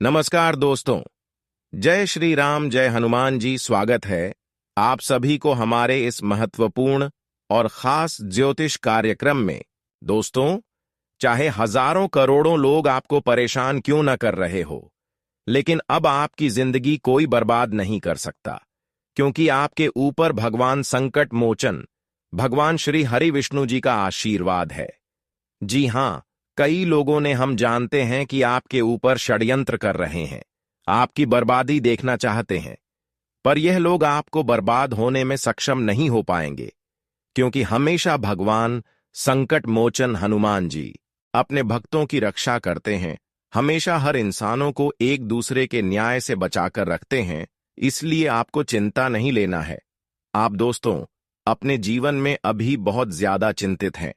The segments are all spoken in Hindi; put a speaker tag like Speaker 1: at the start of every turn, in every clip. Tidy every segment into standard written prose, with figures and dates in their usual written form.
Speaker 1: नमस्कार दोस्तों। जय श्री राम, जय हनुमान जी। स्वागत है आप सभी को हमारे इस महत्वपूर्ण और खास ज्योतिष कार्यक्रम में। दोस्तों, चाहे हजारों करोड़ों लोग आपको परेशान क्यों न कर रहे हो, लेकिन अब आपकी जिंदगी कोई बर्बाद नहीं कर सकता, क्योंकि आपके ऊपर भगवान संकट मोचन, भगवान श्री हरि विष्णु जी का आशीर्वाद है। जी हां, कई लोगों ने, हम जानते हैं कि आपके ऊपर षड्यंत्र कर रहे हैं, आपकी बर्बादी देखना चाहते हैं। पर यह लोग आपको बर्बाद होने में सक्षम नहीं हो पाएंगे, क्योंकि हमेशा भगवान संकट मोचन हनुमान जी अपने भक्तों की रक्षा करते हैं, हमेशा हर इंसानों को एक दूसरे के न्याय से बचाकर रखते हैं। इसलिए आपको चिंता नहीं लेना है। आप दोस्तों अपने जीवन में अभी बहुत ज्यादा चिंतित हैं।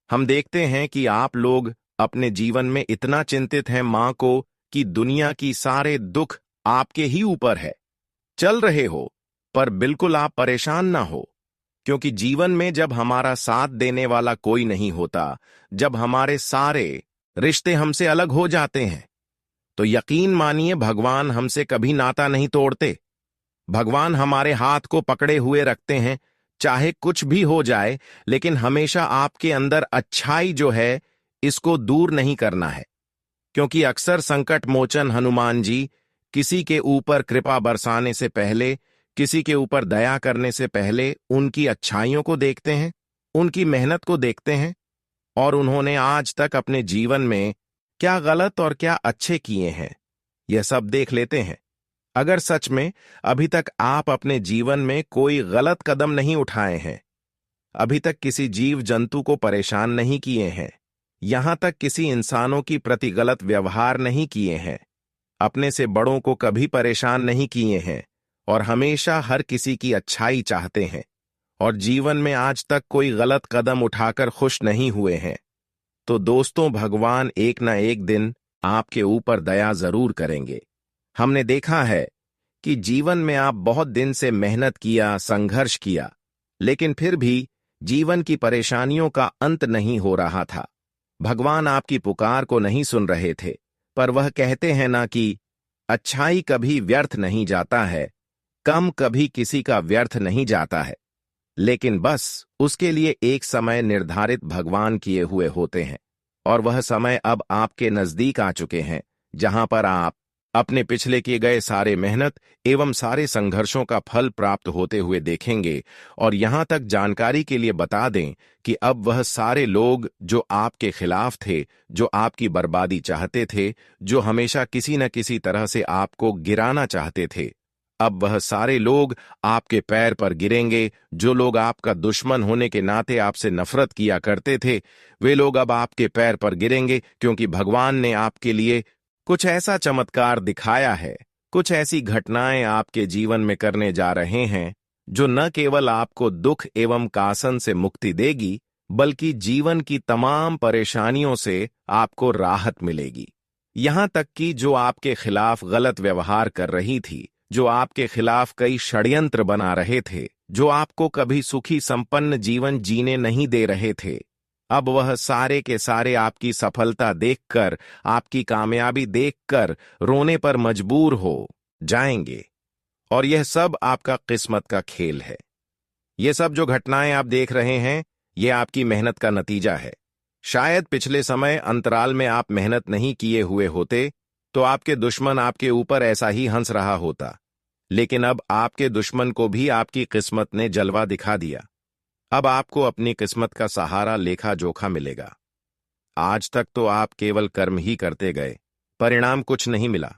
Speaker 1: हम देखते हैं कि आप लोग अपने जीवन में इतना चिंतित हैं मां को, कि दुनिया की सारे दुख आपके ही ऊपर है, चल रहे हो। पर बिल्कुल आप परेशान ना हो, क्योंकि जीवन में जब हमारा साथ देने वाला कोई नहीं होता, जब हमारे सारे रिश्ते हमसे अलग हो जाते हैं, तो यकीन मानिए भगवान हमसे कभी नाता नहीं तोड़ते। भगवान हमारे हाथ को पकड़े हुए रखते हैं, चाहे कुछ भी हो जाए, लेकिन हमेशा आपके अंदर अच्छाई जो है, इसको दूर नहीं करना है। क्योंकि अक्सर संकट मोचन हनुमान जी किसी के ऊपर कृपा बरसाने से पहले, किसी के ऊपर दया करने से पहले उनकी अच्छाइयों को देखते हैं, उनकी मेहनत को देखते हैं, और उन्होंने आज तक अपने जीवन में क्या गलत और क्या अच्छे किए हैं, यह सब देख लेते हैं। अगर सच में अभी तक आप अपने जीवन में कोई गलत कदम नहीं उठाए हैं, अभी तक किसी जीव जंतु को परेशान नहीं किए हैं, यहां तक किसी इंसानों की प्रति गलत व्यवहार नहीं किए हैं, अपने से बड़ों को कभी परेशान नहीं किए हैं, और हमेशा हर किसी की अच्छाई चाहते हैं, और जीवन में आज तक कोई गलत कदम उठाकर खुश नहीं हुए हैं, तो दोस्तों भगवान एक न एक दिन आपके ऊपर दया जरूर करेंगे। हमने देखा है कि जीवन में आप बहुत दिन से मेहनत किया, संघर्ष किया, लेकिन फिर भी जीवन की परेशानियों का अंत नहीं हो रहा था। भगवान आपकी पुकार को नहीं सुन रहे थे, पर वह कहते हैं ना कि अच्छाई कभी व्यर्थ नहीं जाता है, कम कभी किसी का व्यर्थ नहीं जाता है, लेकिन बस उसके लिए एक समय निर्धारित भगवान किए हुए होते हैं, और वह समय अब आपके नजदीक आ चुके हैं, जहां पर आप अपने पिछले किए गए सारे मेहनत एवं सारे संघर्षों का फल प्राप्त होते हुए देखेंगे। और यहां तक जानकारी के लिए बता दें कि अब वह सारे लोग जो आपके खिलाफ थे, जो आपकी बर्बादी चाहते थे, जो हमेशा किसी न किसी तरह से आपको गिराना चाहते थे, अब वह सारे लोग आपके पैर पर गिरेंगे। जो लोग आपका दुश्मन होने के नाते आपसे नफरत किया करते थे, वे लोग अब आपके पैर पर गिरेंगे, क्योंकि भगवान ने आपके लिए कुछ ऐसा चमत्कार दिखाया है, कुछ ऐसी घटनाएं आपके जीवन में करने जा रहे हैं, जो न केवल आपको दुख एवं कासन से मुक्ति देगी, बल्कि जीवन की तमाम परेशानियों से आपको राहत मिलेगी। यहां तक कि जो आपके खिलाफ गलत व्यवहार कर रही थी, जो आपके खिलाफ कई षड्यंत्र बना रहे थे, जो आपको कभी सुखी संपन्न जीवन जीने नहीं दे रहे थे, अब वह सारे के सारे आपकी सफलता देखकर, आपकी कामयाबी देखकर रोने पर मजबूर हो जाएंगे। और यह सब आपका किस्मत का खेल है। ये सब जो घटनाएं आप देख रहे हैं, ये आपकी मेहनत का नतीजा है। शायद पिछले समय अंतराल में आप मेहनत नहीं किए हुए होते, तो आपके दुश्मन आपके ऊपर ऐसा ही हंस रहा होता, लेकिन अब आपके दुश्मन को भी आपकी किस्मत ने जलवा दिखा दिया। अब आपको अपनी किस्मत का सहारा लेखा जोखा मिलेगा। आज तक तो आप केवल कर्म ही करते गए, परिणाम कुछ नहीं मिला,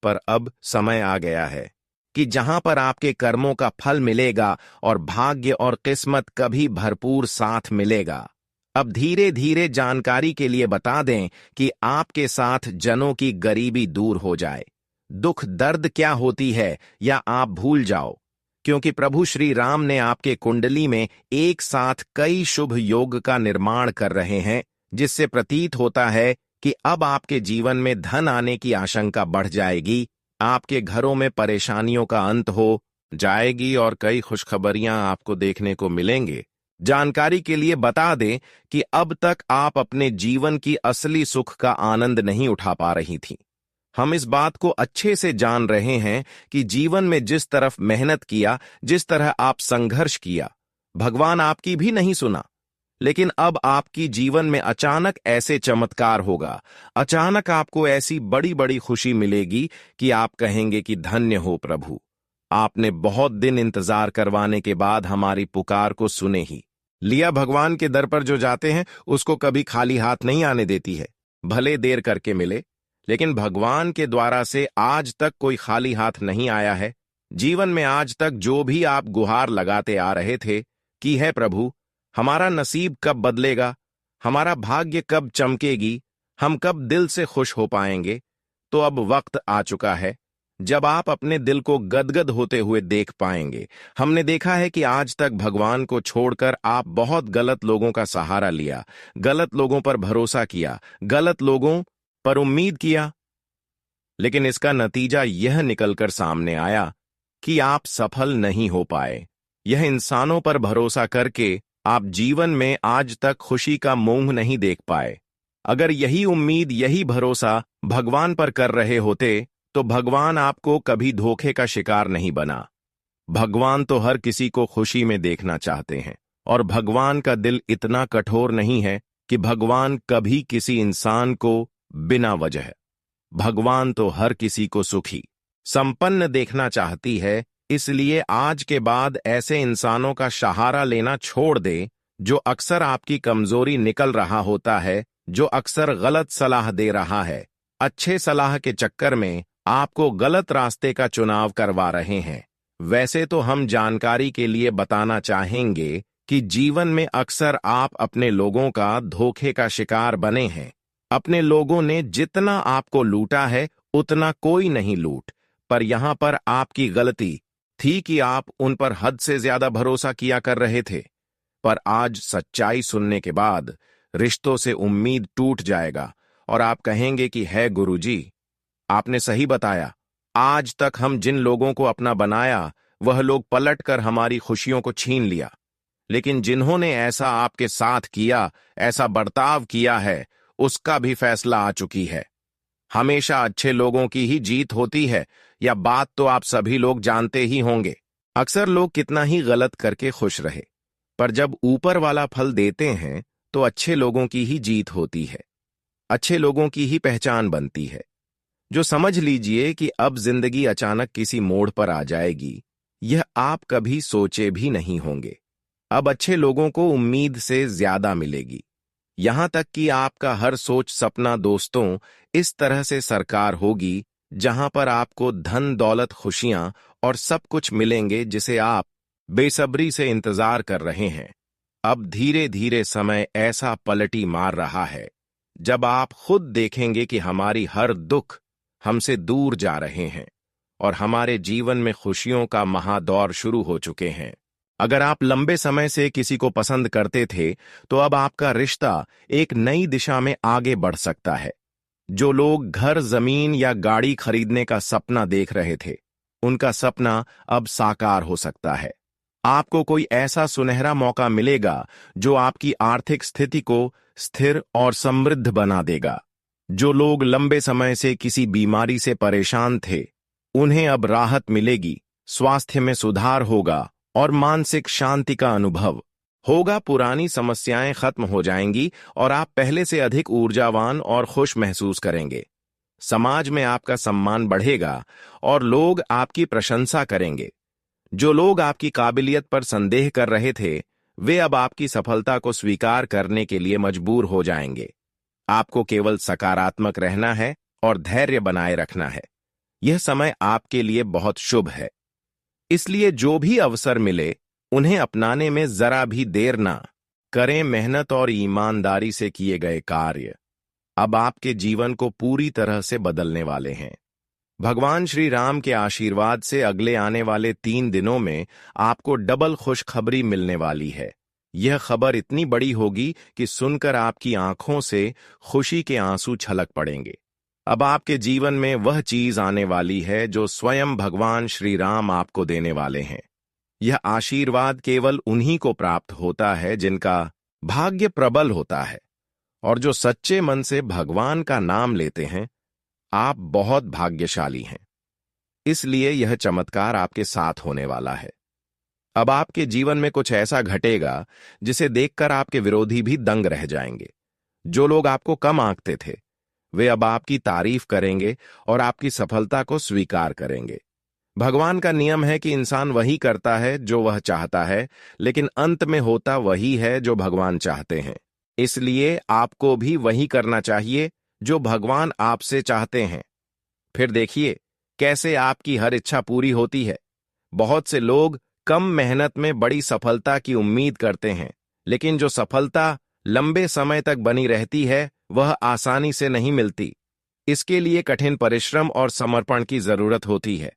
Speaker 1: पर अब समय आ गया है कि जहां पर आपके कर्मों का फल मिलेगा और भाग्य और किस्मत कभी भरपूर साथ मिलेगा। अब धीरे धीरे जानकारी के लिए बता दें कि आपके साथ जनों की गरीबी दूर हो जाए, दुख दर्द क्या होती है या आप भूल जाओ, क्योंकि प्रभु श्री राम ने आपके कुंडली में एक साथ कई शुभ योग का निर्माण कर रहे हैं, जिससे प्रतीत होता है कि अब आपके जीवन में धन आने की आशंका बढ़ जाएगी, आपके घरों में परेशानियों का अंत हो जाएगी, और कई खुशखबरियां आपको देखने को मिलेंगे। जानकारी के लिए बता दें कि अब तक आप अपने जीवन की असली सुख का आनंद नहीं उठा पा रही थी, हम इस बात को अच्छे से जान रहे हैं कि जीवन में जिस तरफ मेहनत किया, जिस तरह आप संघर्ष किया, भगवान आपकी भी नहीं सुना। लेकिन अब आपकी जीवन में अचानक ऐसे चमत्कार होगा, अचानक आपको ऐसी बड़ी बड़ी खुशी मिलेगी कि आप कहेंगे कि धन्य हो प्रभु, आपने बहुत दिन इंतजार करवाने के बाद हमारी पुकार को सुने ही लिया। भगवान के दर पर जो जाते हैं उसको कभी खाली हाथ नहीं आने देती है, भले देर करके मिले, लेकिन भगवान के द्वारा से आज तक कोई खाली हाथ नहीं आया है। जीवन में आज तक जो भी आप गुहार लगाते आ रहे थे कि है प्रभु, हमारा नसीब कब बदलेगा, हमारा भाग्य कब चमकेगी, हम कब दिल से खुश हो पाएंगे, तो अब वक्त आ चुका है जब आप अपने दिल को गदगद होते हुए देख पाएंगे। हमने देखा है कि आज तक भगवान को छोड़कर आप बहुत गलत लोगों का सहारा लिया, गलत लोगों पर भरोसा किया, गलत लोगों पर उम्मीद किया, लेकिन इसका नतीजा यह निकलकर सामने आया कि आप सफल नहीं हो पाए। यह इंसानों पर भरोसा करके आप जीवन में आज तक खुशी का मुंह नहीं देख पाए। अगर यही उम्मीद, यही भरोसा भगवान पर कर रहे होते तो भगवान आपको कभी धोखे का शिकार नहीं बना। भगवान तो हर किसी को खुशी में देखना चाहते हैं, और भगवान का दिल इतना कठोर नहीं है कि भगवान कभी किसी इंसान को बिना वजह, भगवान तो हर किसी को सुखी, संपन्न देखना चाहती है। इसलिए आज के बाद ऐसे इंसानों का सहारा लेना छोड़ दे जो अक्सर आपकी कमजोरी निकल रहा होता है, जो अक्सर गलत सलाह दे रहा है, अच्छे सलाह के चक्कर में आपको गलत रास्ते का चुनाव करवा रहे हैं। वैसे तो हम जानकारी के लिए बताना चाहेंगे कि जीवन में अक्सर आप अपने लोगों का धोखे का शिकार बने हैं। अपने लोगों ने जितना आपको लूटा है उतना कोई नहीं लूट, पर यहां पर आपकी गलती थी कि आप उन पर हद से ज्यादा भरोसा किया कर रहे थे। पर आज सच्चाई सुनने के बाद रिश्तों से उम्मीद टूट जाएगा और आप कहेंगे कि है गुरुजी, आपने सही बताया। आज तक हम जिन लोगों को अपना बनाया वह लोग पलटकर हमारी खुशियों को छीन लिया, लेकिन जिन्होंने ऐसा आपके साथ किया, ऐसा बर्ताव किया है, उसका भी फैसला आ चुकी है। हमेशा अच्छे लोगों की ही जीत होती है, यह बात तो आप सभी लोग जानते ही होंगे। अक्सर लोग कितना ही गलत करके खुश रहे, पर जब ऊपर वाला फल देते हैं तो अच्छे लोगों की ही जीत होती है, अच्छे लोगों की ही पहचान बनती है। जो समझ लीजिए कि अब जिंदगी अचानक किसी मोड़ पर आ जाएगी, यह आप कभी सोचे भी नहीं होंगे। अब अच्छे लोगों को उम्मीद से ज्यादा मिलेगी, यहां तक कि आपका हर सोच सपना दोस्तों इस तरह से सरकार होगी जहां पर आपको धन दौलत खुशियां और सब कुछ मिलेंगे जिसे आप बेसब्री से इंतजार कर रहे हैं। अब धीरे धीरे समय ऐसा पलटी मार रहा है जब आप खुद देखेंगे कि हमारी हर दुख हमसे दूर जा रहे हैं और हमारे जीवन में खुशियों का महादौर शुरू हो चुके हैं। अगर आप लंबे समय से किसी को पसंद करते थे तो अब आपका रिश्ता एक नई दिशा में आगे बढ़ सकता है। जो लोग घर, जमीन या गाड़ी खरीदने का सपना देख रहे थे, उनका सपना अब साकार हो सकता है। आपको कोई ऐसा सुनहरा मौका मिलेगा जो आपकी आर्थिक स्थिति को स्थिर और समृद्ध बना देगा। जो लोग लंबे समय से किसी बीमारी से परेशान थे, उन्हें अब राहत मिलेगी, स्वास्थ्य में सुधार होगा और मानसिक शांति का अनुभव होगा। पुरानी समस्याएं खत्म हो जाएंगी और आप पहले से अधिक ऊर्जावान और खुश महसूस करेंगे। समाज में आपका सम्मान बढ़ेगा और लोग आपकी प्रशंसा करेंगे। जो लोग आपकी काबिलियत पर संदेह कर रहे थे, वे अब आपकी सफलता को स्वीकार करने के लिए मजबूर हो जाएंगे। आपको केवल सकारात्मक रहना है और धैर्य बनाए रखना है। यह समय आपके लिए बहुत शुभ है, इसलिए जो भी अवसर मिले उन्हें अपनाने में जरा भी देर ना करें। मेहनत और ईमानदारी से किए गए कार्य अब आपके जीवन को पूरी तरह से बदलने वाले हैं। भगवान श्री राम के आशीर्वाद से अगले आने वाले 3 दिनों में आपको डबल खुशखबरी मिलने वाली है। यह खबर इतनी बड़ी होगी कि सुनकर आपकी आंखों से खुशी के आंसू छलक पड़ेंगे। अब आपके जीवन में वह चीज आने वाली है जो स्वयं भगवान श्री राम आपको देने वाले हैं। यह आशीर्वाद केवल उन्हीं को प्राप्त होता है जिनका भाग्य प्रबल होता है और जो सच्चे मन से भगवान का नाम लेते हैं। आप बहुत भाग्यशाली हैं। इसलिए यह चमत्कार आपके साथ होने वाला है। अब आपके जीवन में कुछ ऐसा घटेगा जिसे देखकर आपके विरोधी भी दंग रह जाएंगे। जो लोग आपको कम आंकते थे, वे अब आपकी तारीफ करेंगे और आपकी सफलता को स्वीकार करेंगे। भगवान का नियम है कि इंसान वही करता है जो वह चाहता है, लेकिन अंत में होता वही है जो भगवान चाहते हैं। इसलिए आपको भी वही करना चाहिए जो भगवान आपसे चाहते हैं। फिर देखिए कैसे आपकी हर इच्छा पूरी होती है। बहुत से लोग कम मेहनत में बड़ी सफलता की उम्मीद करते हैं, लेकिन जो सफलता लंबे समय तक बनी रहती है वह आसानी से नहीं मिलती। इसके लिए कठिन परिश्रम और समर्पण की जरूरत होती है।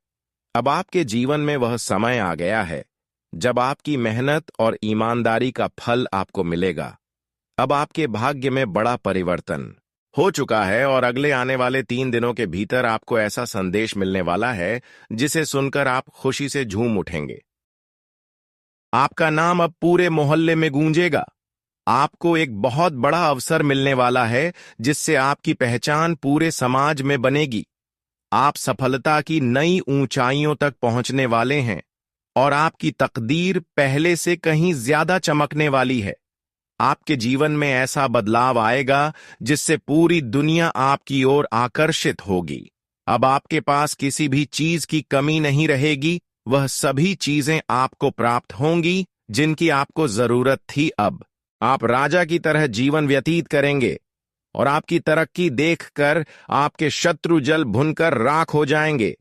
Speaker 1: अब आपके जीवन में वह समय आ गया है जब आपकी मेहनत और ईमानदारी का फल आपको मिलेगा। अब आपके भाग्य में बड़ा परिवर्तन हो चुका है और अगले आने वाले 3 दिनों के भीतर आपको ऐसा संदेश मिलने वाला है जिसे सुनकर आप खुशी से झूम उठेंगे। आपका नाम अब पूरे मोहल्ले में गूंजेगा। आपको एक बहुत बड़ा अवसर मिलने वाला है जिससे आपकी पहचान पूरे समाज में बनेगी। आप सफलता की नई ऊंचाइयों तक पहुंचने वाले हैं और आपकी तकदीर पहले से कहीं ज्यादा चमकने वाली है। आपके जीवन में ऐसा बदलाव आएगा जिससे पूरी दुनिया आपकी ओर आकर्षित होगी। अब आपके पास किसी भी चीज की कमी नहीं रहेगी। वह सभी चीजें आपको प्राप्त होंगी जिनकी आपको जरूरत थी। अब आप राजा की तरह जीवन व्यतीत करेंगे और आपकी तरक्की देखकर आपके शत्रु जल भुनकर राख हो जाएंगे।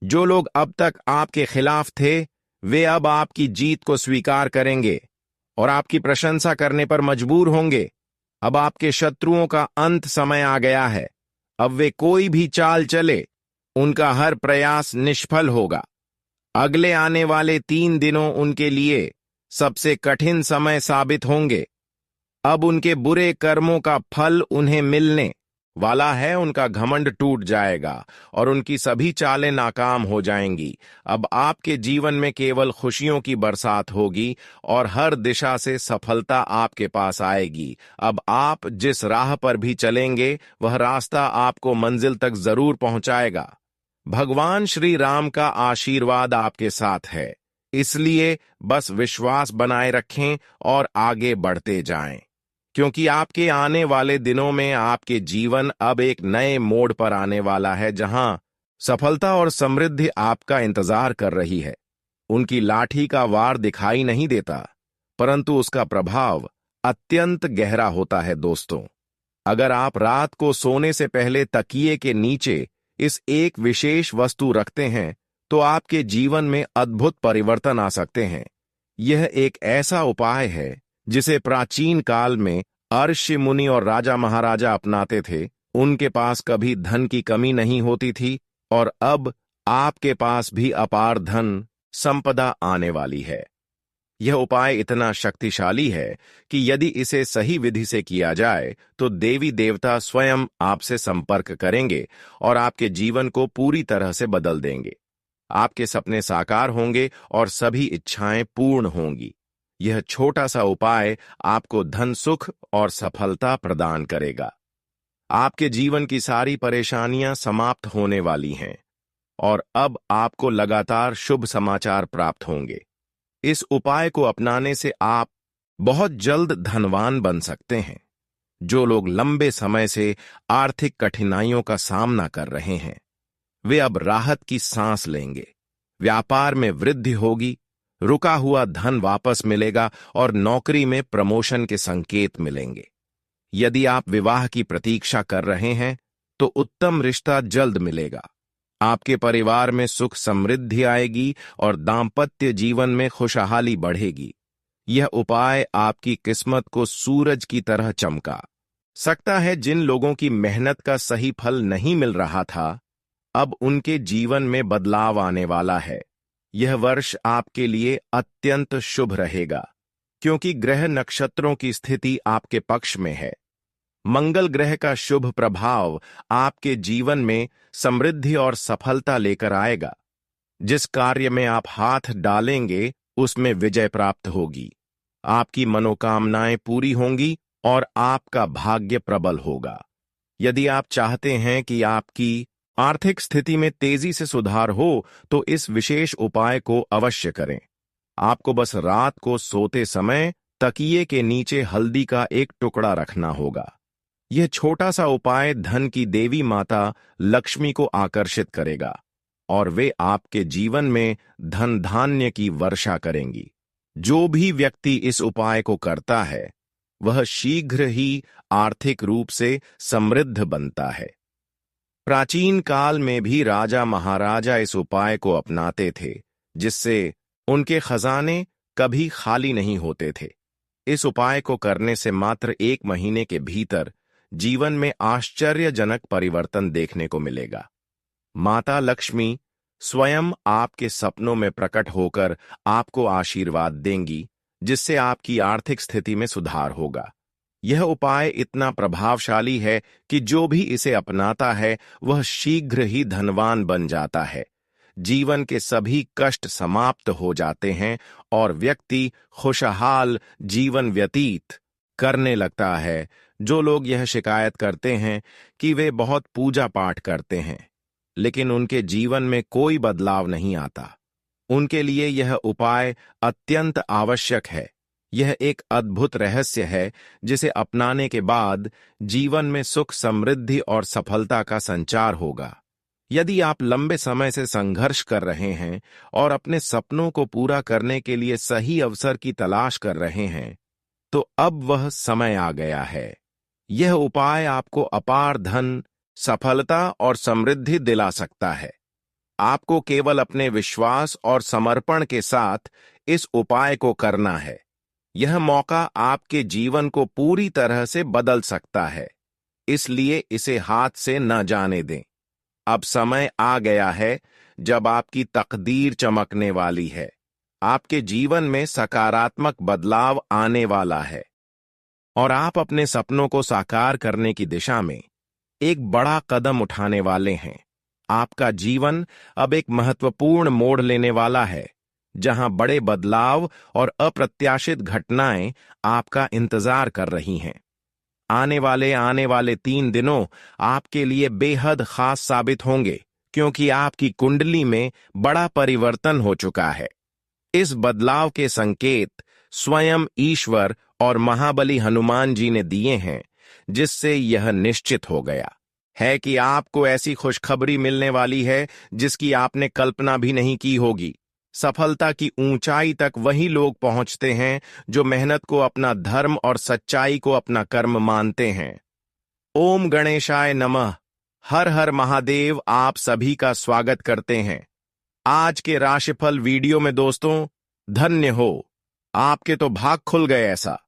Speaker 1: जो लोग अब तक आपके खिलाफ थे, वे अब आपकी जीत को स्वीकार करेंगे और आपकी प्रशंसा करने पर मजबूर होंगे। अब आपके शत्रुओं का अंत समय आ गया है। अब वे कोई भी चाल चले, उनका हर प्रयास निष्फल होगा। अगले आने वाले 3 दिनों उनके लिए सबसे कठिन समय साबित होंगे। अब उनके बुरे कर्मों का फल उन्हें मिलने वाला है। उनका घमंड टूट जाएगा और उनकी सभी चालें नाकाम हो जाएंगी। अब आपके जीवन में केवल खुशियों की बरसात होगी और हर दिशा से सफलता आपके पास आएगी। अब आप जिस राह पर भी चलेंगे, वह रास्ता आपको मंजिल तक जरूर पहुंचाएगा। भगवान श्री राम का आशीर्वाद आपके साथ है, इसलिए बस विश्वास बनाए रखें और आगे बढ़ते जाएं, क्योंकि आपके आने वाले दिनों में आपके जीवन अब एक नए मोड़ पर आने वाला है, जहां सफलता और समृद्धि आपका इंतजार कर रही है। उनकी लाठी का वार दिखाई नहीं देता, परंतु उसका प्रभाव अत्यंत गहरा होता है। दोस्तों, अगर आप रात को सोने से पहले तकिए के नीचे इस एक विशेष वस्तु रखते हैं, तो आपके जीवन में अद्भुत परिवर्तन आ सकते हैं। यह एक ऐसा उपाय है जिसे प्राचीन काल में ऋषि मुनि और राजा महाराजा अपनाते थे। उनके पास कभी धन की कमी नहीं होती थी और अब आपके पास भी अपार धन संपदा आने वाली है। यह उपाय इतना शक्तिशाली है कि यदि इसे सही विधि से किया जाए तो देवी देवता स्वयं आपसे संपर्क करेंगे और आपके जीवन को पूरी तरह से बदल देंगे। आपके सपने साकार होंगे और सभी इच्छाएं पूर्ण होंगी। यह छोटा सा उपाय आपको धन, सुख और सफलता प्रदान करेगा। आपके जीवन की सारी परेशानियां समाप्त होने वाली हैं और अब आपको लगातार शुभ समाचार प्राप्त होंगे। इस उपाय को अपनाने से आप बहुत जल्द धनवान बन सकते हैं। जो लोग लंबे समय से आर्थिक कठिनाइयों का सामना कर रहे हैं, वे अब राहत की सांस लेंगे। व्यापार में वृद्धि होगी, रुका हुआ धन वापस मिलेगा और नौकरी में प्रमोशन के संकेत मिलेंगे। यदि आप विवाह की प्रतीक्षा कर रहे हैं, तो उत्तम रिश्ता जल्द मिलेगा। आपके परिवार में सुख समृद्धि आएगी और दाम्पत्य जीवन में खुशहाली बढ़ेगी। यह उपाय आपकी किस्मत को सूरज की तरह चमका सकता है। जिन लोगों की मेहनत का सही फल नहीं मिल रहा था, अब उनके जीवन में बदलाव आने वाला है। यह वर्ष आपके लिए अत्यंत शुभ रहेगा, क्योंकि ग्रह नक्षत्रों की स्थिति आपके पक्ष में है। मंगल ग्रह का शुभ प्रभाव आपके जीवन में समृद्धि और सफलता लेकर आएगा। जिस कार्य में आप हाथ डालेंगे, उसमें विजय प्राप्त होगी। आपकी मनोकामनाएं पूरी होंगी और आपका भाग्य प्रबल होगा। यदि आप चाहते हैं कि आपकी आर्थिक स्थिति में तेजी से सुधार हो तो इस विशेष उपाय को अवश्य करें। आपको बस रात को सोते समय तकिए के नीचे हल्दी का एक टुकड़ा रखना होगा। यह छोटा सा उपाय धन की देवी माता लक्ष्मी को आकर्षित करेगा और वे आपके जीवन में धन धान्य की वर्षा करेंगी। जो भी व्यक्ति इस उपाय को करता है वह शीघ्र ही आर्थिक रूप से समृद्ध बनता है। प्राचीन काल में भी राजा महाराजा इस उपाय को अपनाते थे, जिससे उनके खजाने कभी खाली नहीं होते थे। इस उपाय को करने से मात्र 1 महीने के भीतर जीवन में आश्चर्यजनक परिवर्तन देखने को मिलेगा। माता लक्ष्मी स्वयं आपके सपनों में प्रकट होकर आपको आशीर्वाद देंगी, जिससे आपकी आर्थिक स्थिति में सुधार होगा। यह उपाय इतना प्रभावशाली है कि जो भी इसे अपनाता है वह शीघ्र ही धनवान बन जाता है। जीवन के सभी कष्ट समाप्त हो जाते हैं और व्यक्ति खुशहाल जीवन व्यतीत करने लगता है। जो लोग यह शिकायत करते हैं कि वे बहुत पूजा पाठ करते हैं लेकिन उनके जीवन में कोई बदलाव नहीं आता, उनके लिए यह उपाय अत्यंत आवश्यक है। यह एक अद्भुत रहस्य है जिसे अपनाने के बाद जीवन में सुख, समृद्धि और सफलता का संचार होगा। यदि आप लंबे समय से संघर्ष कर रहे हैं और अपने सपनों को पूरा करने के लिए सही अवसर की तलाश कर रहे हैं, तो अब वह समय आ गया है। यह उपाय आपको अपार धन, सफलता और समृद्धि दिला सकता है। आपको केवल अपने विश्वास और समर्पण के साथ इस उपाय को करना है। यह मौका आपके जीवन को पूरी तरह से बदल सकता है, इसलिए इसे हाथ से न जाने दें। अब समय आ गया है जब आपकी तकदीर चमकने वाली है। आपके जीवन में सकारात्मक बदलाव आने वाला है और आप अपने सपनों को साकार करने की दिशा में एक बड़ा कदम उठाने वाले हैं। आपका जीवन अब एक महत्वपूर्ण मोड़ लेने वाला है, जहां बड़े बदलाव और अप्रत्याशित घटनाएं आपका इंतजार कर रही हैं। आने वाले 3 दिनों आपके लिए बेहद खास साबित होंगे, क्योंकि आपकी कुंडली में बड़ा परिवर्तन हो चुका है। इस बदलाव के संकेत स्वयं ईश्वर और महाबली हनुमान जी ने दिए हैं, जिससे यह निश्चित हो गया है कि आपको ऐसी खुशखबरी मिलने वाली है जिसकी आपने कल्पना भी नहीं की होगी। सफलता की ऊंचाई तक वही लोग पहुंचते हैं जो मेहनत को अपना धर्म और सच्चाई को अपना कर्म मानते हैं। ओम गणेशाय नमः। हर हर महादेव। आप सभी का स्वागत करते हैं आज के राशिफल वीडियो में। दोस्तों, धन्य हो, आपके तो भाग खुल गए। ऐसा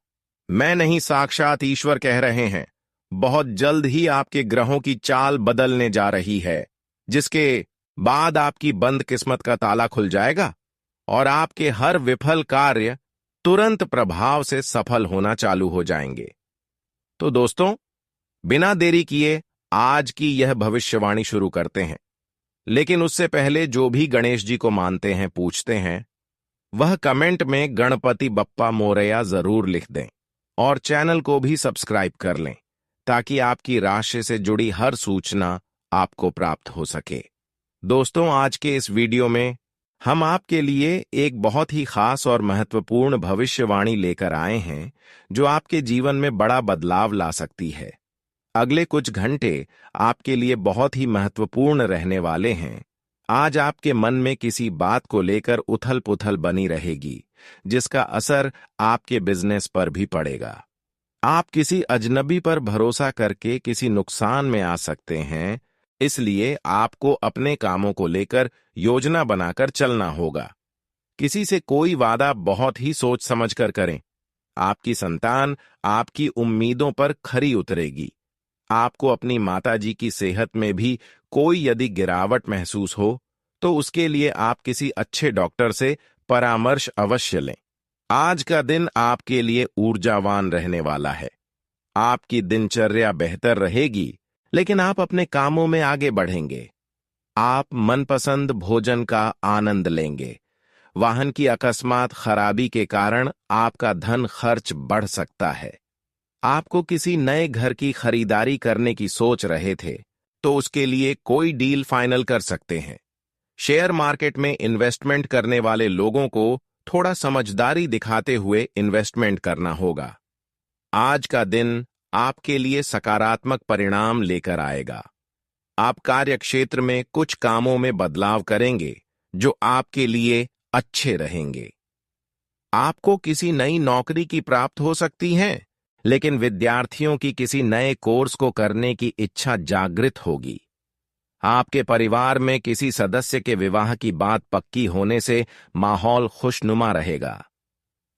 Speaker 1: मैं नहीं, साक्षात ईश्वर कह रहे हैं। बहुत जल्द ही आपके ग्रहों की चाल बदलने जा रही है, जिसके बाद आपकी बंद किस्मत का ताला खुल जाएगा और आपके हर विफल कार्य तुरंत प्रभाव से सफल होना चालू हो जाएंगे। तो दोस्तों, बिना देरी किए आज की यह भविष्यवाणी शुरू करते हैं। लेकिन उससे पहले जो भी गणेश जी को मानते हैं, पूछते हैं, वह कमेंट में गणपति बप्पा मोरया जरूर लिख दें और चैनल को भी सब्सक्राइब कर लें, ताकि आपकी राशि से जुड़ी हर सूचना आपको प्राप्त हो सके। दोस्तों, आज के इस वीडियो में हम आपके लिए एक बहुत ही खास और महत्वपूर्ण भविष्यवाणी लेकर आए हैं, जो आपके जीवन में बड़ा बदलाव ला सकती है। अगले कुछ घंटे आपके लिए बहुत ही महत्वपूर्ण रहने वाले हैं। आज आपके मन में किसी बात को लेकर उथल-पुथल बनी रहेगी, जिसका असर आपके बिजनेस पर भी पड़ेगा। आप किसी अजनबी पर भरोसा करके किसी नुकसान में आ सकते हैं, इसलिए आपको अपने कामों को लेकर योजना बनाकर चलना होगा। किसी से कोई वादा बहुत ही सोच समझकर करें। आपकी संतान आपकी उम्मीदों पर खरी उतरेगी। आपको अपनी माताजी की सेहत में भी कोई यदि गिरावट महसूस हो, तो उसके लिए आप किसी अच्छे डॉक्टर से परामर्श अवश्य लें। आज का दिन आपके लिए ऊर्जावान रहने वाला है। आपकी दिनचर्या बेहतर रहेगी, लेकिन आप अपने कामों में आगे बढ़ेंगे। आप मनपसंद भोजन का आनंद लेंगे। वाहन की अकस्मात खराबी के कारण आपका धन खर्च बढ़ सकता है। आपको किसी नए घर की खरीदारी करने की सोच रहे थे, तो उसके लिए कोई डील फाइनल कर सकते हैं। शेयर मार्केट में इन्वेस्टमेंट करने वाले लोगों को थोड़ा समझदारी दिखाते हुए इन्वेस्टमेंट करना होगा। आज का दिन आपके लिए सकारात्मक परिणाम लेकर आएगा। आप कार्यक्षेत्र में कुछ कामों में बदलाव करेंगे जो आपके लिए अच्छे रहेंगे। आपको किसी नई नौकरी की प्राप्त हो सकती है, लेकिन विद्यार्थियों की किसी नए कोर्स को करने की इच्छा जागृत होगी। आपके परिवार में किसी सदस्य के विवाह की बात पक्की होने से माहौल खुशनुमा रहेगा।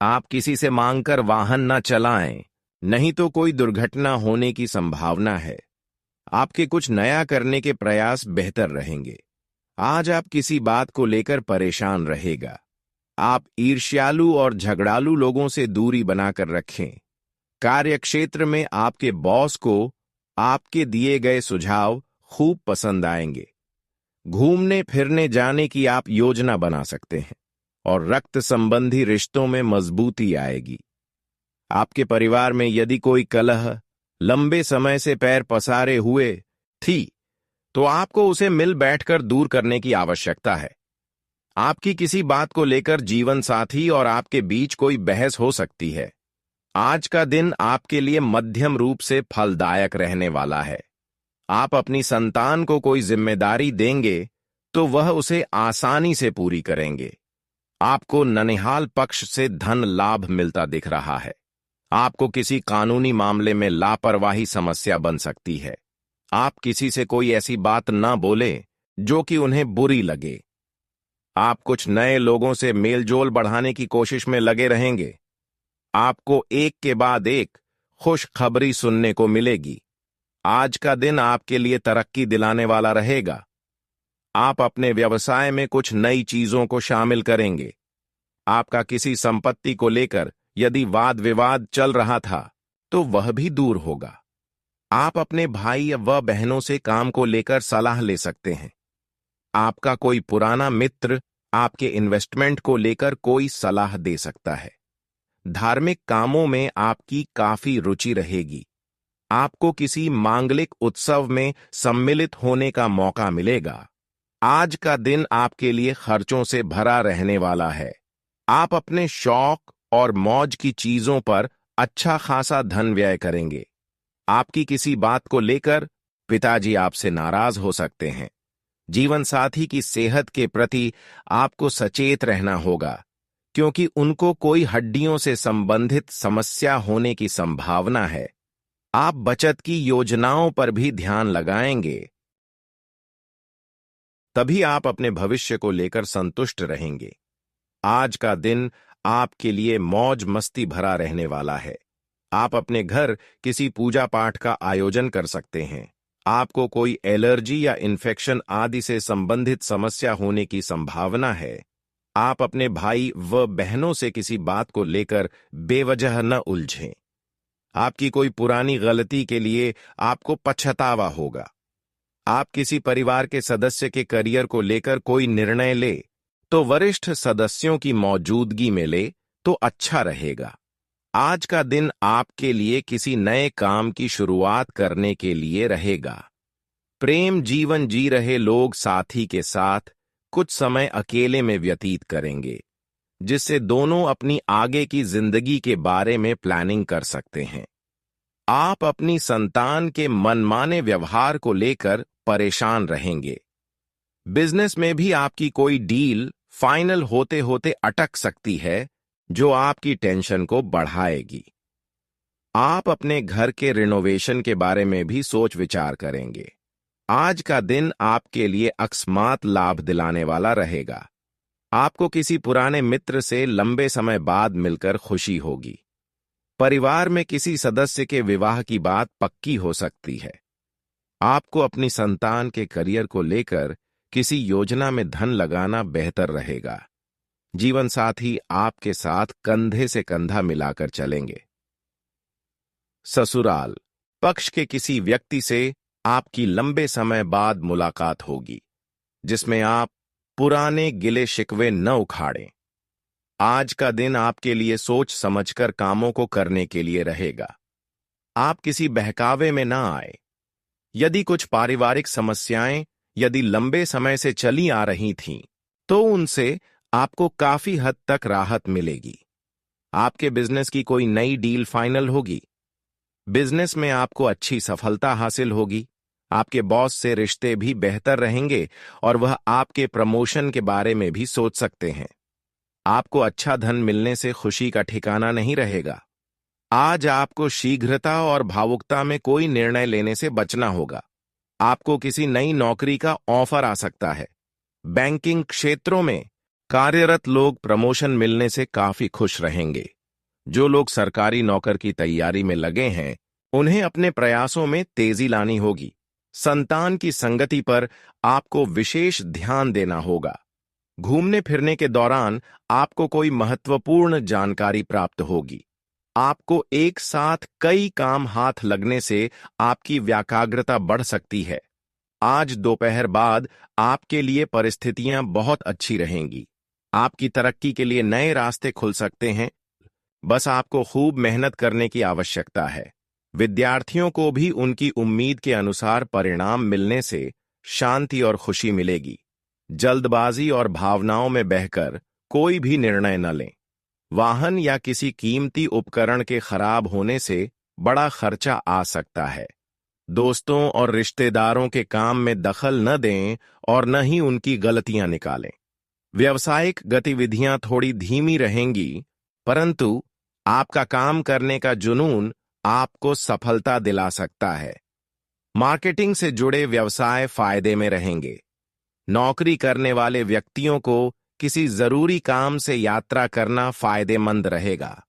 Speaker 1: आप किसी से मांगकर वाहन न चलाएं, नहीं तो कोई दुर्घटना होने की संभावना है। आपके कुछ नया करने के प्रयास बेहतर रहेंगे। आज आप किसी बात को लेकर परेशान रहेगा। आप ईर्ष्यालु और झगड़ालू लोगों से दूरी बनाकर रखें। कार्यक्षेत्र में आपके बॉस को आपके दिए गए सुझाव खूब पसंद आएंगे। घूमने फिरने जाने की आप योजना बना सकते हैं और रक्त संबंधी रिश्तों में मजबूती आएगी। आपके परिवार में यदि कोई कलह लंबे समय से पैर पसारे हुए थी, तो आपको उसे मिल बैठकर दूर करने की आवश्यकता है। आपकी किसी बात को लेकर जीवन साथी और आपके बीच कोई बहस हो सकती है। आज का दिन आपके लिए मध्यम रूप से फलदायक रहने वाला है। आप अपनी संतान को कोई जिम्मेदारी देंगे तो वह उसे आसानी से पूरी करेंगे। आपको ननिहाल पक्ष से धन लाभ मिलता दिख रहा है। आपको किसी कानूनी मामले में लापरवाही समस्या बन सकती है। आप किसी से कोई ऐसी बात न बोले जो कि उन्हें बुरी लगे। आप कुछ नए लोगों से मेलजोल बढ़ाने की कोशिश में लगे रहेंगे। आपको एक के बाद एक खुशखबरी सुनने को मिलेगी। आज का दिन आपके लिए तरक्की दिलाने वाला रहेगा। आप अपने व्यवसाय में कुछ नई चीजों को शामिल करेंगे। आपका किसी संपत्ति को लेकर यदि वाद विवाद चल रहा था तो वह भी दूर होगा। आप अपने भाई व बहनों से काम को लेकर सलाह ले सकते हैं। आपका कोई पुराना मित्र आपके इन्वेस्टमेंट को लेकर कोई सलाह दे सकता है। धार्मिक कामों में आपकी काफी रुचि रहेगी। आपको किसी मांगलिक उत्सव में सम्मिलित होने का मौका मिलेगा। आज का दिन आपके लिए खर्चों से भरा रहने वाला है। आप अपने शौक और मौज की चीजों पर अच्छा खासा धन व्यय करेंगे। आपकी किसी बात को लेकर पिताजी आपसे नाराज हो सकते हैं। जीवन साथी की सेहत के प्रति आपको सचेत रहना होगा, क्योंकि उनको कोई हड्डियों से संबंधित समस्या होने की संभावना है। आप बचत की योजनाओं पर भी ध्यान लगाएंगे, तभी आप अपने भविष्य को लेकर संतुष्ट रहेंगे। आज का दिन आपके लिए मौज मस्ती भरा रहने वाला है। आप अपने घर किसी पूजा पाठ का आयोजन कर सकते हैं। आपको कोई एलर्जी या इन्फेक्शन आदि से संबंधित समस्या होने की संभावना है। आप अपने भाई व बहनों से किसी बात को लेकर बेवजह न उलझें। आपकी कोई पुरानी गलती के लिए आपको पछतावा होगा। आप किसी परिवार के सदस्य के करियर को लेकर कोई निर्णय ले तो वरिष्ठ सदस्यों की मौजूदगी में ले तो अच्छा रहेगा। आज का दिन आपके लिए किसी नए काम की शुरुआत करने के लिए रहेगा। प्रेम जीवन जी रहे लोग साथी के साथ कुछ समय अकेले में व्यतीत करेंगे, जिससे दोनों अपनी आगे की जिंदगी के बारे में प्लानिंग कर सकते हैं। आप अपनी संतान के मनमाने व्यवहार को लेकर परेशान रहेंगे। बिजनेस में भी आपकी कोई डील फाइनल होते होते अटक सकती है, जो आपकी टेंशन को बढ़ाएगी। आप अपने घर के रिनोवेशन के बारे में भी सोच विचार करेंगे। आज का दिन आपके लिए अकस्मात लाभ दिलाने वाला रहेगा। आपको किसी पुराने मित्र से लंबे समय बाद मिलकर खुशी होगी। परिवार में किसी सदस्य के विवाह की बात पक्की हो सकती है। आपको अपनी संतान के करियर को लेकर किसी योजना में धन लगाना बेहतर रहेगा। जीवन साथी आपके साथ कंधे से कंधा मिलाकर चलेंगे। ससुराल पक्ष के किसी व्यक्ति से आपकी लंबे समय बाद मुलाकात होगी, जिसमें आप पुराने गिले शिकवे न उखाड़ें। आज का दिन आपके लिए सोच समझकर कामों को करने के लिए रहेगा। आप किसी बहकावे में ना आए। यदि कुछ पारिवारिक समस्याएं यदि लंबे समय से चली आ रही थीं, तो उनसे आपको काफी हद तक राहत मिलेगी। आपके बिजनेस की कोई नई डील फाइनल होगी। बिजनेस में आपको अच्छी सफलता हासिल होगी। आपके बॉस से रिश्ते भी बेहतर रहेंगे और वह आपके प्रमोशन के बारे में भी सोच सकते हैं। आपको अच्छा धन मिलने से खुशी का ठिकाना नहीं रहेगा। आज आपको शीघ्रता और भावुकता में कोई निर्णय लेने से बचना होगा। आपको किसी नई नौकरी का ऑफर आ सकता है। बैंकिंग क्षेत्रों में कार्यरत लोग प्रमोशन मिलने से काफी खुश रहेंगे। जो लोग सरकारी नौकर की तैयारी में लगे हैं, उन्हें अपने प्रयासों में तेजी लानी होगी। संतान की संगति पर आपको विशेष ध्यान देना होगा। घूमने फिरने के दौरान आपको कोई महत्वपूर्ण जानकारी प्राप्त होगी। आपको एक साथ कई काम हाथ लगने से आपकी व्याकाग्रता बढ़ सकती है। आज दोपहर बाद आपके लिए परिस्थितियां बहुत अच्छी रहेंगी। आपकी तरक्की के लिए नए रास्ते खुल सकते हैं। बस आपको खूब मेहनत करने की आवश्यकता है। विद्यार्थियों को भी उनकी उम्मीद के अनुसार परिणाम मिलने से शांति और खुशी मिलेगी। जल्दबाजी और भावनाओं में बहकर कोई भी निर्णय न लें। वाहन या किसी कीमती उपकरण के खराब होने से बड़ा खर्चा आ सकता है। दोस्तों और रिश्तेदारों के काम में दखल न दें और न ही उनकी गलतियां निकालें। व्यावसायिक गतिविधियां थोड़ी धीमी रहेंगी, परंतु आपका काम करने का जुनून आपको सफलता दिला सकता है। मार्केटिंग से जुड़े व्यवसाय फायदे में रहेंगे। नौकरी करने वाले व्यक्तियों को किसी जरूरी काम से यात्रा करना फायदेमंद रहेगा।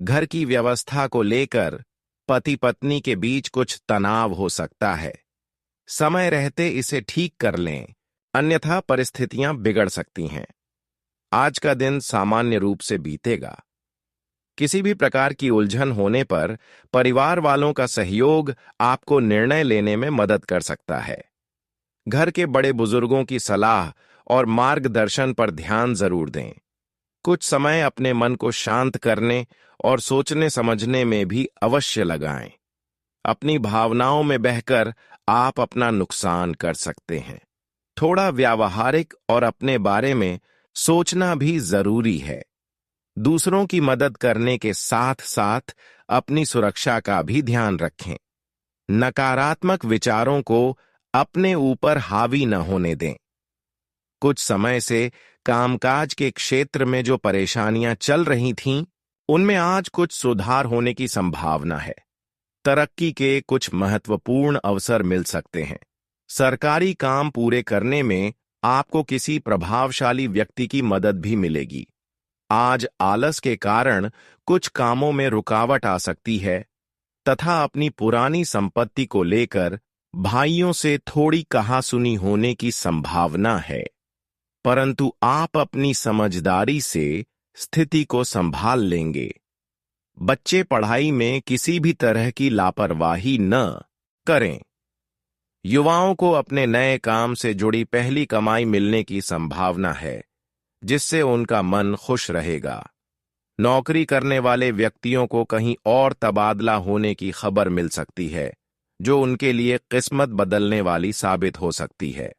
Speaker 1: घर की व्यवस्था को लेकर पति पत्नी के बीच कुछ तनाव हो सकता है। समय रहते इसे ठीक कर लें, अन्यथा परिस्थितियां बिगड़ सकती हैं। आज का दिन सामान्य रूप से बीतेगा। किसी भी प्रकार की उलझन होने पर परिवार वालों का सहयोग आपको निर्णय लेने में मदद कर सकता है। घर के बड़े बुजुर्गों की सलाह और मार्गदर्शन पर ध्यान जरूर दें। कुछ समय अपने मन को शांत करने और सोचने समझने में भी अवश्य लगाएं। अपनी भावनाओं में बहकर आप अपना नुकसान कर सकते हैं। थोड़ा व्यावहारिक और अपने बारे में सोचना भी जरूरी है। दूसरों की मदद करने के साथ साथ अपनी सुरक्षा का भी ध्यान रखें। नकारात्मक विचारों को अपने ऊपर हावी न होने दें। कुछ समय से कामकाज के क्षेत्र में जो परेशानियां चल रही थीं, उनमें आज कुछ सुधार होने की संभावना है। तरक्की के कुछ महत्वपूर्ण अवसर मिल सकते हैं। सरकारी काम पूरे करने में आपको किसी प्रभावशाली व्यक्ति की मदद भी मिलेगी। आज आलस के कारण कुछ कामों में रुकावट आ सकती है तथा अपनी पुरानी संपत्ति को लेकर भाइयों से थोड़ी कहासुनी होने की संभावना है, परंतु आप अपनी समझदारी से स्थिति को संभाल लेंगे। बच्चे पढ़ाई में किसी भी तरह की लापरवाही न करें। युवाओं को अपने नए काम से जुड़ी पहली कमाई मिलने की संभावना है, जिससे उनका मन खुश रहेगा। नौकरी करने वाले व्यक्तियों को कहीं और तबादला होने की खबर मिल सकती है, जो उनके लिए किस्मत बदलने वाली साबित हो सकती है।